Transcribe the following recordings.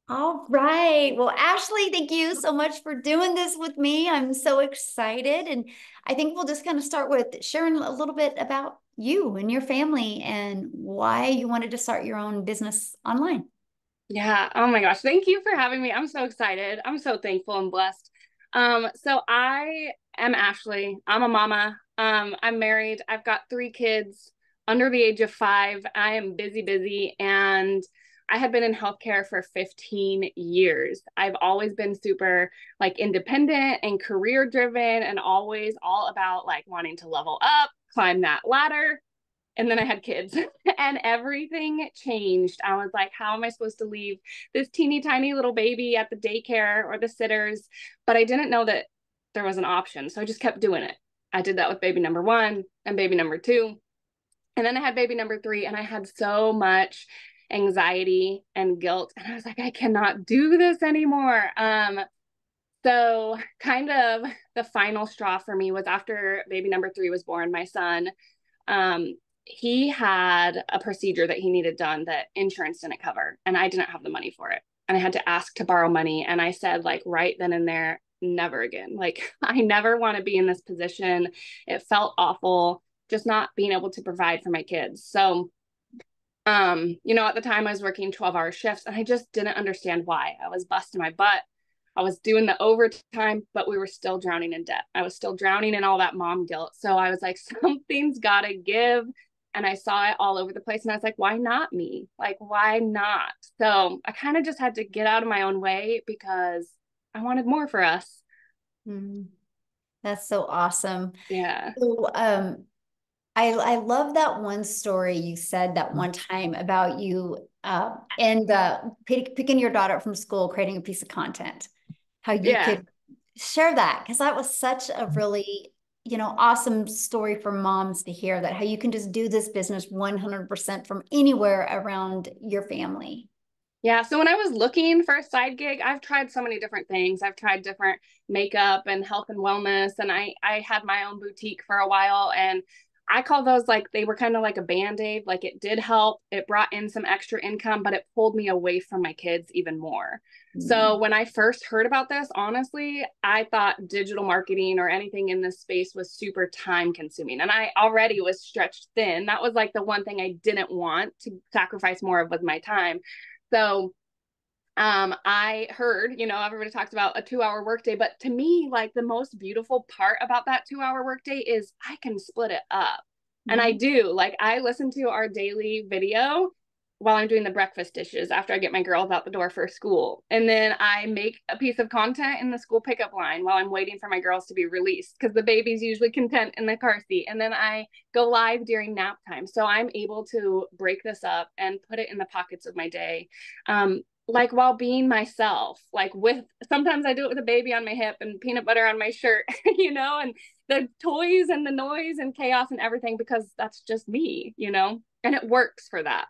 All right. Well, Ashley, thank you so much for doing this with me. I'm so excited. And I think we'll just kind of start with sharing a little bit about you and your family and why you wanted to start your own business online. Yeah. Oh my gosh. Thank you for having me. I'm so excited. I'm so thankful and blessed. So I am Ashley. I'm a mama. I'm married. I've got three kids under the age of 5. I am busy, busy, and I have been in healthcare for 15 years. I've always been super like independent and career driven and always all about like wanting to level up, climb that ladder. And then I had kids and everything changed. I was like, how am I supposed to leave this teeny tiny little baby at the daycare or the sitters? But I didn't know that there was an option. So I just kept doing it. I did that with baby number 1 and baby number 2. And then I had baby number 3, and I had so much anxiety and guilt. And I was like, I cannot do this anymore. So kind of the final straw for me was after baby number 3 was born, my son. Um, he had a procedure that he needed done that insurance didn't cover, and I didn't have the money for it. And I had to ask to borrow money. And I said, like, right then and there, never again. Like, I never want to be in this position. It felt awful just not being able to provide for my kids. So, at the time I was working 12-hour shifts and I just didn't understand why. I was busting my butt. I was doing the overtime, but we were still drowning in debt. I was still drowning in all that mom guilt. So I was like, something's got to give. And I saw it all over the place. And I was like, why not me? Like, why not? So I kind of just had to get out of my own way because I wanted more for us. Mhm. That's so awesome. Yeah. So, I love that one story you said that one time about you and picking your daughter up from school, creating a piece of content. How you Yeah. could share that because that was such a really, awesome story for moms to hear that how you can just do this business 100% from anywhere around your family. Yeah. So when I was looking for a side gig, I've tried so many different things. I've tried different makeup and health and wellness. And I had my own boutique for a while. And I call those like they were kind of like a band-aid. Like it did help. It brought in some extra income, but it pulled me away from my kids even more. So Mm. when I first heard about this, honestly, I thought digital marketing or anything in this space was super time consuming. And I already was stretched thin. That was like the one thing I didn't want to sacrifice more of was my time. So I heard, everybody talks about a 2-hour workday, but to me, like the most beautiful part about that 2-hour workday is I can split it up. And I Mhm. do. Like I listen to our daily video while I'm doing the breakfast dishes after I get my girls out the door for school. And then I make a piece of content in the school pickup line while I'm waiting for my girls to be released because the baby's usually content in the car seat. And then I go live during nap time. So I'm able to break this up and put it in the pockets of my day. Like while being myself, like with sometimes I do it with a baby on my hip and peanut butter on my shirt, and the toys and the noise and chaos and everything because that's just me, and it works for that.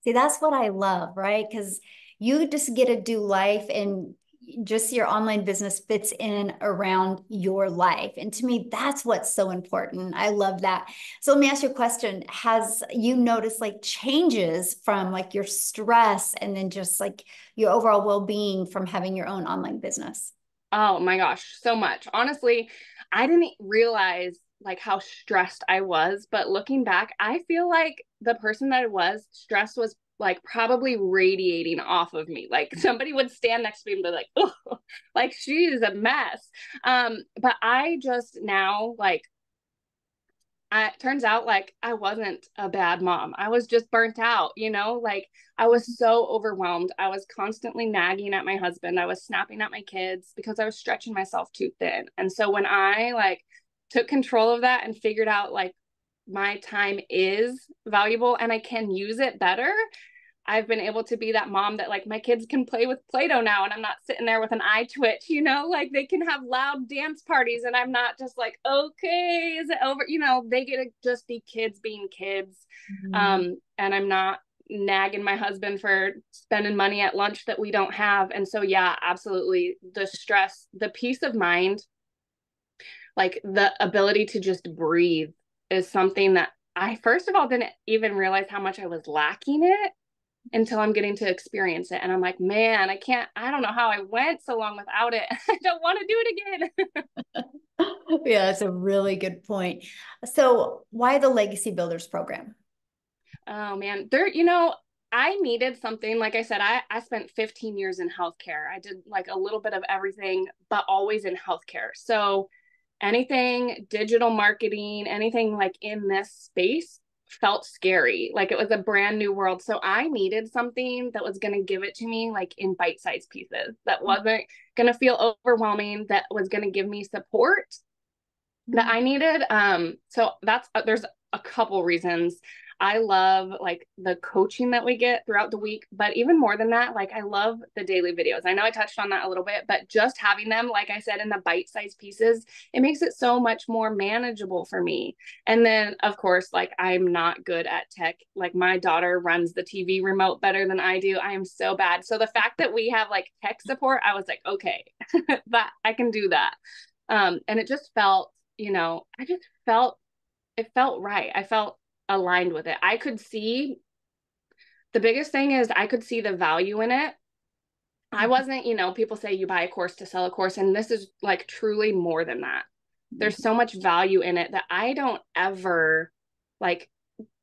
See, that's what I love, right? Because you just get to do life and just your online business fits in around your life. And to me, that's what's so important. I love that. So let me ask you a question. Has you noticed like changes from like your stress and then just like your overall well-being from having your own online business? Oh my gosh, so much. Honestly, I didn't realize like how stressed I was, but looking back, I feel like the person that I was, stress was like probably radiating off of me. Like somebody would stand next to me and be like, "Oh, like she is a mess." But I just now like it turns out like I wasn't a bad mom. I was just burnt out, like I was so overwhelmed. I was constantly nagging at my husband. I was snapping at my kids because I was stretching myself too thin. And so when I like took control of that and figured out like my time is valuable and I can use it better, I've been able to be that mom that like my kids can play with Play-Doh now and I'm not sitting there with an eye twitch, like they can have loud dance parties and I'm not just like, okay, is it over? They get to just be kids being kids. Mhm. And I'm not nagging my husband for spending money at lunch that we don't have. And so, yeah, absolutely. The stress, the peace of mind, like the ability to just breathe is something that I, first of all, didn't even realize how much I was lacking it until I'm getting to experience it. And I'm like, man, I don't know how I went so long without it. I don't want to do it again. Yeah, that's a really good point. So, why the Legacy Builders program? Oh man, I needed something. Like I said, I spent 15 years in healthcare. I did like a little bit of everything, but always in healthcare. So anything digital marketing, anything like in this space felt scary. Like it was a brand new world. So I needed something that was going to give it to me like in bite-sized pieces, that wasn't going to feel overwhelming, that was going to give me support that I needed. So there's a couple reasons. I love like the coaching that we get throughout the week, but even more than that, like I love the daily videos. I know I touched on that a little bit, but just having them, like I said, in the bite-sized pieces, it makes it so much more manageable for me. And then of course, like I'm not good at tech. Like my daughter runs the TV remote better than I do. I am so bad. So the fact that we have like tech support, I was like, okay, that I can do that. And it just felt, I just felt it felt right. I felt aligned with it. I could see the biggest thing is I could see the value in it. I wasn't, people say you buy a course to sell a course, and this is like truly more than that. There's so much value in it that I don't ever like.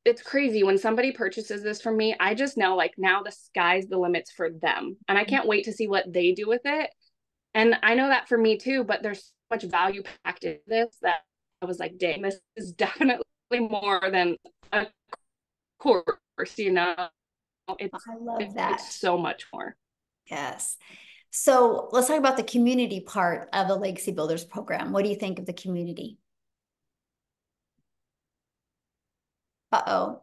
It's crazy when somebody purchases this from me. I just know like now the sky's the limits for them, and I can't wait to see what they do with it. And I know that for me too, but there's so much value packed in this that I was like, dang, this is definitely more than a course, It's I love it's that. so much more. Yes. So, let's talk about the community part of the Legacy Builders program. What do you think of the community? Uh-oh.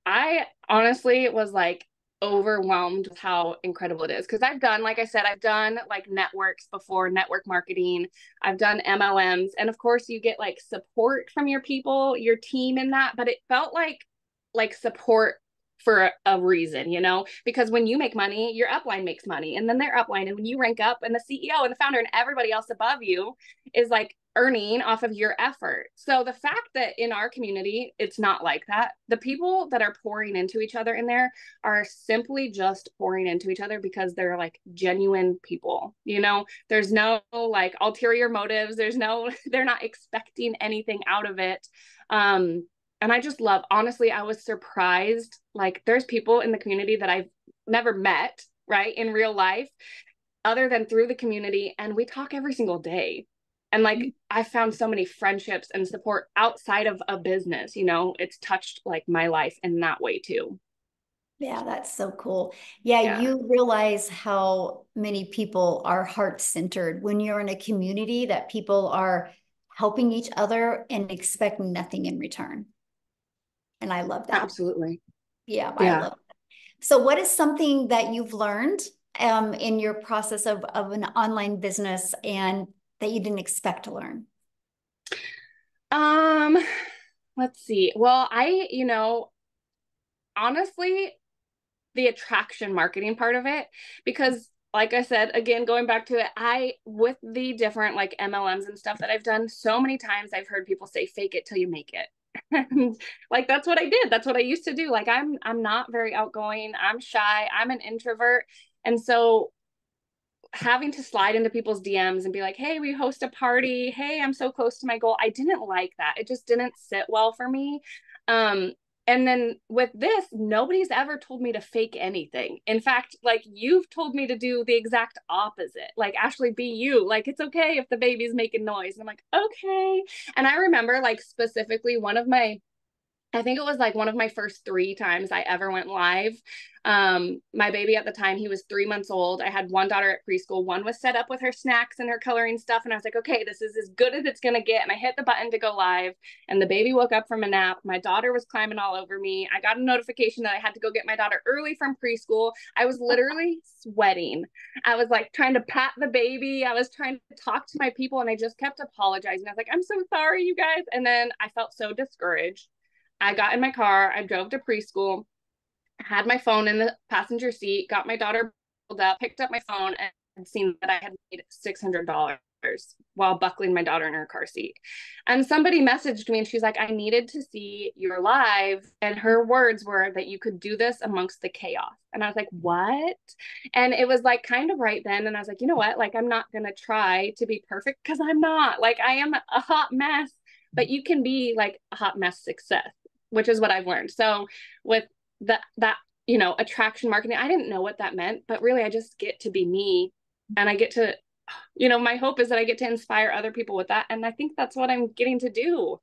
I honestly was like overwhelmed with how incredible it is because like I said, I've done like networks before, network marketing. I've done MLMs, and of course, you get like support from your people, your team in that. But it felt like support for a reason, because when you make money, your upline makes money, and then their upline, and when you rank up, and the CEO and the founder and everybody else above you is like earning off of your effort. So the fact that in our community, it's not like that. The people that are pouring into each other in there are simply just pouring into each other because they're like genuine people. There's no like ulterior motives. They're not expecting anything out of it. And I just love, honestly, I was surprised. Like there's people in the community that I've never met, right, in real life, other than through the community. And we talk every single day. And like I found so many friendships and support outside of a business, it's touched like my life in that way too. Yeah, that's so cool. Yeah, Yeah, you realize how many people are heart-centered when you're in a community that people are helping each other and expect nothing in return. And I love that. absolutely. Yeah, I Yeah. love it. So, what is something that you've learned in your process of an online business and that you didn't expect to learn? Um, let's see. Well, honestly, the attraction marketing part of it, because like I said, again, going back to it, with the different like MLMs and stuff that I've done, so many times I've heard people say, fake it till you make it. And like that's what I did. That's what I used to do. Like I'm not very outgoing. I'm shy. I'm an introvert. And so having to slide into people's DMs and be like, hey, we host a party. Hey, I'm so close to my goal. I didn't like that. It just didn't sit well for me. Um, and then with this, nobody's ever told me to fake anything. In fact, like you've told me to do the exact opposite. Like, Ashley, be you. Like, it's okay if the baby's making noise. And I'm like, okay. And I remember, like, specifically I think it was like one of my first 3 times I ever went live. My baby at the time, he was 3 months old. I had one daughter at preschool. One was set up with her snacks and her coloring stuff. And I was like, okay, this is as good as it's going to get. And I hit the button to go live. And the baby woke up from a nap. My daughter was climbing all over me. I got a notification that I had to go get my daughter early from preschool. I was literally sweating. I was like trying to pat the baby. I was trying to talk to my people. And I just kept apologizing. I was like, I'm so sorry, you guys. And then I felt so discouraged. I got in my car, I drove to preschool, had my phone in the passenger seat, got my daughter pulled up, picked up my phone, and seen that I had made $600. while buckling my daughter in her car seat. And somebody messaged me and she's like, I needed to see your live. And her words were that you could do this amongst the chaos. And I was like, what? And it was like kind of right then. And I was like, you know what? Like, I'm not going to try to be perfect because I'm not. Like, I am a hot mess, but you can be like a hot mess success, which is what I've learned. So with that, attraction marketing, I didn't know what that meant, but really I just get to be me, and I get to, my hope is that I get to inspire other people with that. And I think that's what I'm getting to do.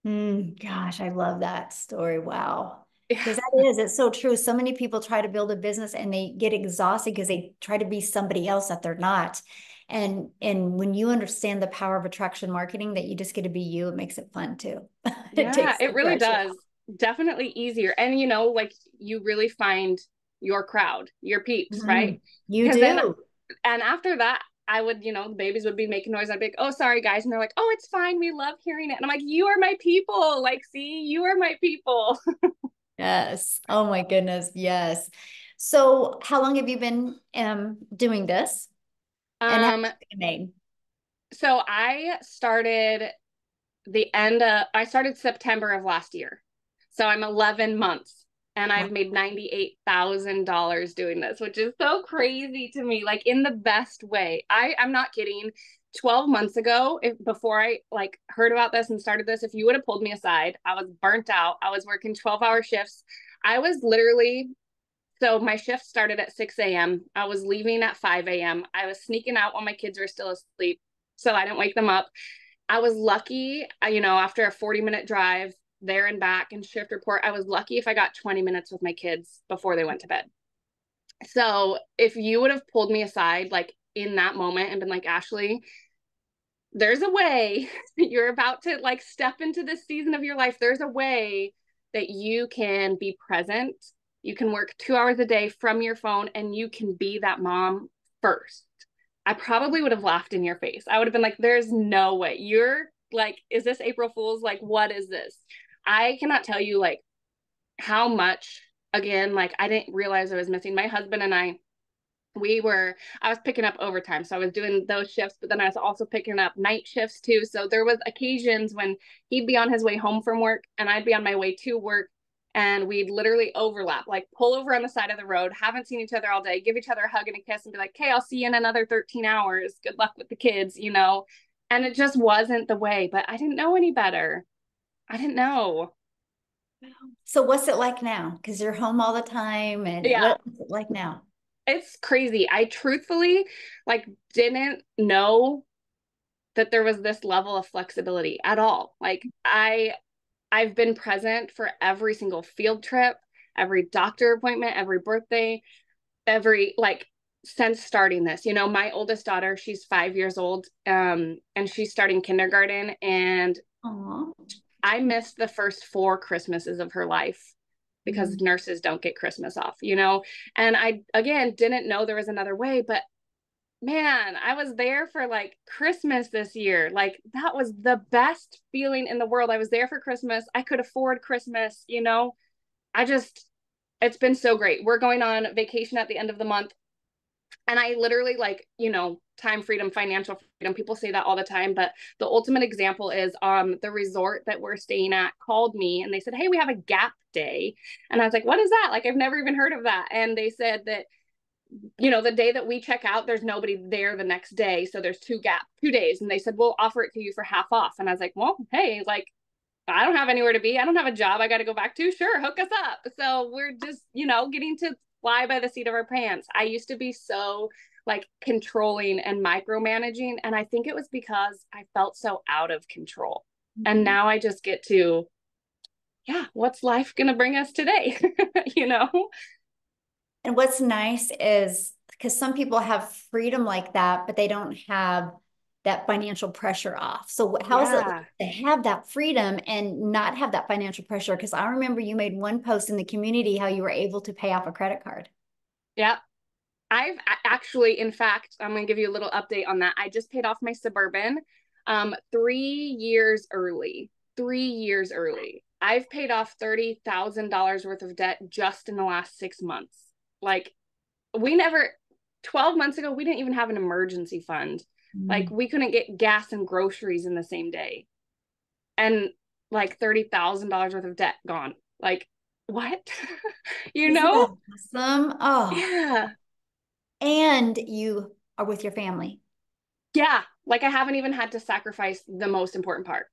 Gosh, I love that story. Wow. Yeah. Because it's so true. So many people try to build a business and they get exhausted because they try to be somebody else that they're not. And when you understand the power of attraction marketing, that you just get to be you, it makes it fun too. It Yeah, takes it the really pressure does. Definitely easier. And like you really find your crowd, your peeps, right? You Because then, do. and after that, I would, the babies would be making noise. I'd be like, oh, sorry, guys. And they're like, oh, it's fine. We love hearing it. And I'm like, you are my people. Like, see, you are my people. Yes. Oh my goodness. Yes. So how long have you been doing this? And how Um, much have you made? so I started September of last year. So I'm 11 months and Wow. I've made $98,000 doing this, which is so crazy to me, like in the best way. I'm not kidding. 12 months ago, before I like heard about this and started this, if you would have pulled me aside, I was burnt out. I was working 12-hour shifts. I was literally, so my shift started at 6 a.m. I was leaving at 5 a.m. I was sneaking out while my kids were still asleep so I didn't wake them up. I was lucky, after a 40-minute drive there and back and shift report, I was lucky if I got 20 minutes with my kids before they went to bed. So if you would have pulled me aside, like in that moment and been like, Ashley, there's a way you're about to like step into this season of your life. There's a way that you can be present. You can work 2 hours a day from your phone and you can be that mom first. I probably would have laughed in your face. I would have been like, there's no way. You're like, is this April Fool's? Like, what is this? I cannot tell you like how much, again, like I didn't realize I was missing. My husband and I was picking up overtime. So I was doing those shifts, but then I was also picking up night shifts too. So there was occasions when he'd be on his way home from work and I'd be on my way to work, and we'd literally overlap, like pull over on the side of the road, haven't seen each other all day, give each other a hug and a kiss and be like, okay, I'll see you in another 13 hours. Good luck with the kids, And it just wasn't the way, but I didn't know any better. I didn't know. So what's it like now? Because you're home all the time, and Yeah. what's it like now? It's crazy. I truthfully like didn't know that there was this level of flexibility at all. Like I've been present for every single field trip, every doctor appointment, every birthday, every like since starting this. My oldest daughter, she's 5 years old, and she's starting kindergarten, and Aw. I missed the first 4 Christmases of her life because Mm. nurses don't get Christmas off. And I again didn't know there was another way, but man, I was there for like Christmas this year. Like that was the best feeling in the world. I was there for Christmas. I could afford Christmas. I just, it's been so great. We're going on vacation at the end of the month. And I literally like, time freedom, financial freedom. People say that all the time, but the ultimate example is the resort that we're staying at called me and they said, hey, we have a gap day. And I was like, what is that? Like, I've never even heard of that. And they said that the day that we check out, there's nobody there the next day. So there's 2 days. And they said, we'll offer it to you for half off. And I was like, well, hey, like, I don't have anywhere to be. I don't have a job I got to go back to. Sure, hook us up. So we're just, getting to fly by the seat of our pants. I used to be so like controlling and micromanaging. And I think it was because I felt so out of control. And Mhm. now I just get to, yeah, what's life going to bring us today? you know? And what's nice is because some people have freedom like that, but they don't have that financial pressure off. So how is it Yeah. to have that freedom and not have that financial pressure? Because I remember you made one post in the community how you were able to pay off a credit card. Yeah. I've actually, in fact, I'm going to give you a little update on that. I just paid off my Suburban 3 years early. 3 years early. I've paid off $30,000 worth of debt just in the last 6 months. Like, we never, 12 months ago, we didn't even have an emergency fund. Like we couldn't get gas and groceries in the same day. And like $30,000 worth of debt gone. Like, what? you Isn't know? that awesome? Oh, Yeah. and you are with your family. Yeah. Like I haven't even had to sacrifice the most important part.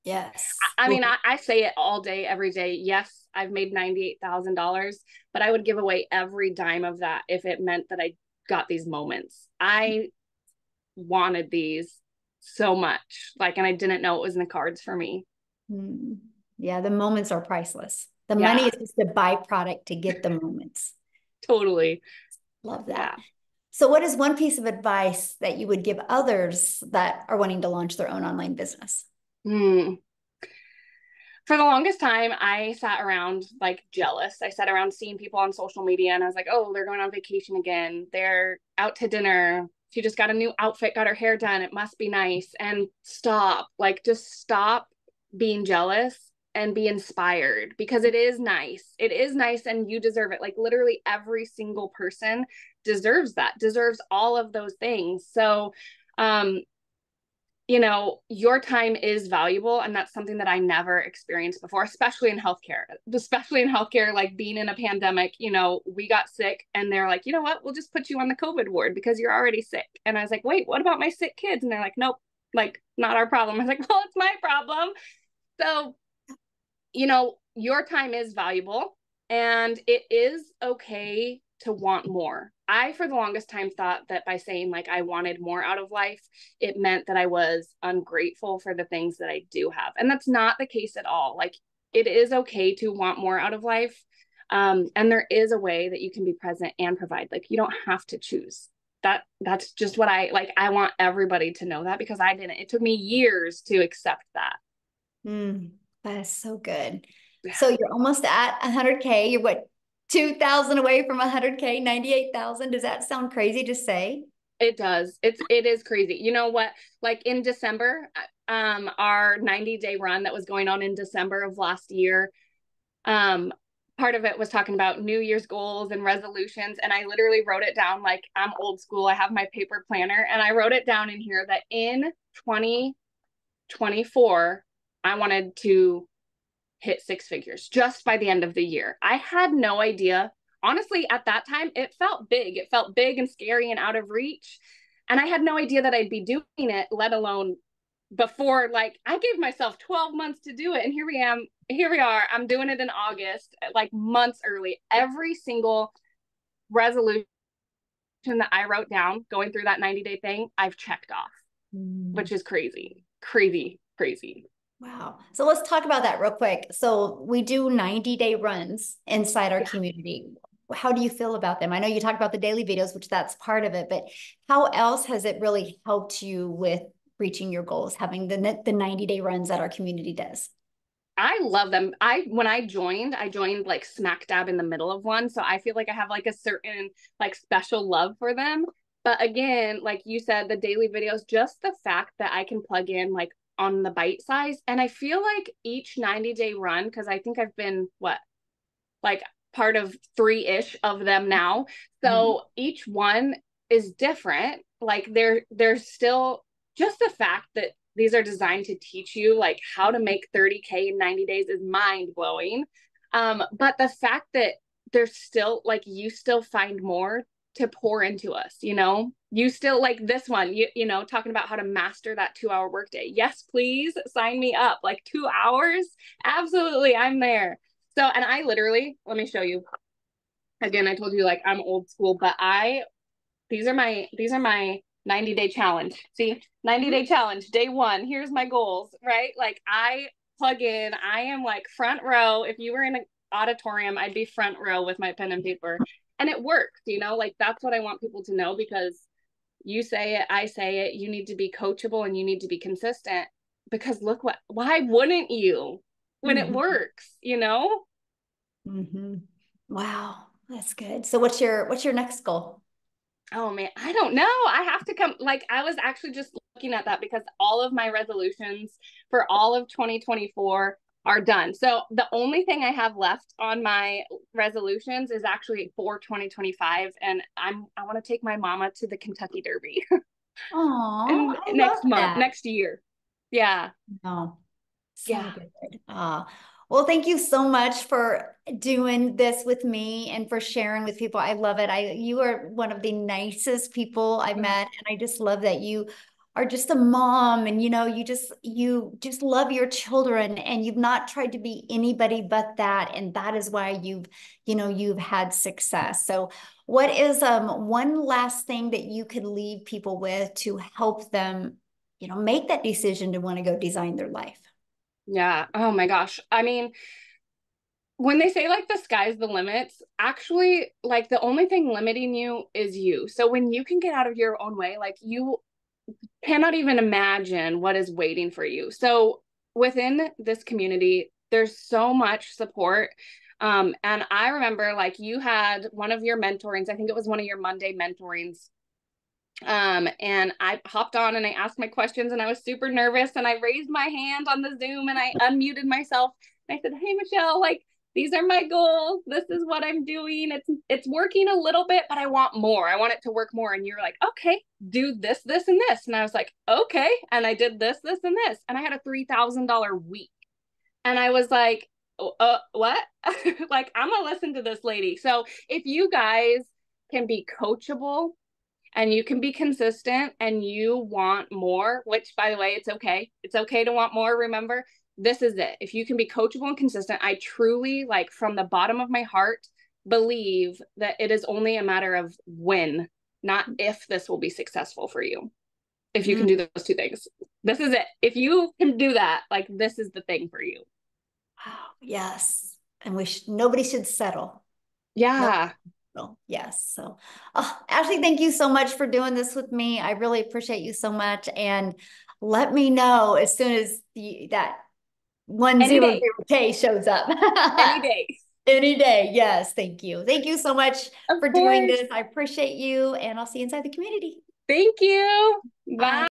Yes. I Well, mean, I say it all day, every day. Yes, I've made $98,000, but I would give away every dime of that if it meant that I got these moments. I wanted these so much. Like, and I didn't know it was in the cards for me. mm, yeah, the moments are priceless. The money Yeah, is just a byproduct to get the moments. totally. Love that. Yeah. So, what is one piece of advice that you would give others that are wanting to launch their own online business? Hmm. For the longest time, I sat around like jealous. I sat around seeing people on social media and I was like, oh, they're going on vacation again. They're out to dinner. She just got a new outfit, got her hair done. It must be nice. And stop, like, just stop being jealous and be inspired because it is nice. It is nice and you deserve it. Like, literally, every single person deserves that, deserves all of those things. So, um, your time is valuable. And that's something that I never experienced before, especially in healthcare, like being in a pandemic, we got sick and they're like, you know what, we'll just put you on the COVID ward because you're already sick. And I was like, wait, what about my sick kids? And they're like, nope, like not our problem. I was like, well, it's my problem. So, your time is valuable and it is okay to want more. I, for the longest time, thought that by saying like I wanted more out of life, it meant that I was ungrateful for the things that I do have. And that's not the case at all. Like it is okay to want more out of life. And there is a way that you can be present and provide. Like you don't have to choose. That's just what I like. I want everybody to know that because I didn't. It took me years to accept that. Mm, that is so good. Yeah. So you're almost at 100K. You're what, 2,000 away from 100K, 98,000. Does that sound crazy to say? It does. It is crazy. You know what? Like in December, our 90-day run that was going on in December of last year, um, part of it was talking about New Year's goals and resolutions. And I literally wrote it down like I'm old school. I have my paper planner and I wrote it down in here that in 2024, I wanted to hit six figures just by the end of the year. I had no idea. Honestly, at that time, it felt big. It felt big and scary and out of reach. And I had no idea that I'd be doing it, let alone before. Like, I gave myself 12 months to do it. And here we are. I'm doing it in August, like months early. Every single resolution that I wrote down going through that 90-day thing, I've checked off, Mm. which is crazy, crazy, crazy. Wow. So let's talk about that real quick. So we do 90-day runs inside our Yeah. community. How do you feel about them? I know you talked about the daily videos, which that's part of it, but how else has it really helped you with reaching your goals, having the 90-day runs that our community does? I love them. When I joined like smack dab in the middle of one. So I feel like I have like a certain like special love for them. But again, like you said, the daily videos, just the fact that I can plug in like on the bite size. And I feel like each 90-day run, because I think I've been like part of three-ish of them now. Mhm. So each one is different. Like there's still just the fact that these are designed to teach you like how to make 30K in 90 days is mind blowing. But the fact that there's still like you still find more to pour into us, you still like this one, talking about how to master that 2-hour workday. Yes, please sign me up. Like 2 hours. Absolutely. I'm there. So, and I literally, let me show you. Again, I told you like I'm old school, but these are my 90-day challenge. See, 90-day challenge, day one. Here's my goals, right? Like I plug in, I am like front row. If you were in an auditorium, I'd be front row with my pen and paper. And it works, like that's what I want people to know because you say it, I say it, you need to be coachable and you need to be consistent because why wouldn't you when it Mhm. works? Mhm. Wow, that's good. So what's your next goal? Oh man, I don't know. I have to come. Like, I was actually just looking at that because all of my resolutions for all of 2024 are done. So the only thing I have left on my resolutions is actually for 2025, and I want to take my mama to the Kentucky Derby. Oh, And I love that. next year. Yeah. Oh, so Yeah. good. Well, thank you so much for doing this with me and for sharing with people. I love it. You are one of the nicest people I've met, and I just love that you are just a mom, and you just love your children, and you've not tried to be anybody but that, and that is why you've had success. So, what is one last thing that you could leave people with to help them, make that decision to want to go design their life? Yeah. Oh my gosh. I mean, when they say like the sky's the limits, actually, like the only thing limiting you is you. So when you can get out of your own way, like you cannot even imagine what is waiting for you. So within this community, there's so much support. And I remember like you had one of your mentorings, I think it was one of your Monday mentorings. And I hopped on and I asked my questions and I was super nervous and I raised my hand on the Zoom and I unmuted myself. And I said, "Hey, Michelle, like these are my goals. This is what I'm doing. It's working a little bit, but I want more. I want it to work more." And you're like, "Okay, do this, this, and this." And I was like, "Okay." And I did this, this, and this. And I had a $3,000 week. And I was like, what? Like, I'm gonna listen to this lady. So if you guys can be coachable and you can be consistent and you want more, which by the way, it's okay. It's okay to want more. Remember, this is it. If you can be coachable and consistent, I truly, like, from the bottom of my heart, believe that it is only a matter of when, not if this will be successful for you. If you can Mm. do those two things, this is it. If you can do that, like, this is the thing for you. Wow, yes. And nobody should settle. No. Yeah. Yes. So, Ashley, thank you so much for doing this with me. I really appreciate you so much. And let me know as soon as that one Any zero day, zero K shows up. any day. Any day. Yes. Thank you. Thank you so much Of for doing course. this. I appreciate you, and I'll see you inside the community. Thank you.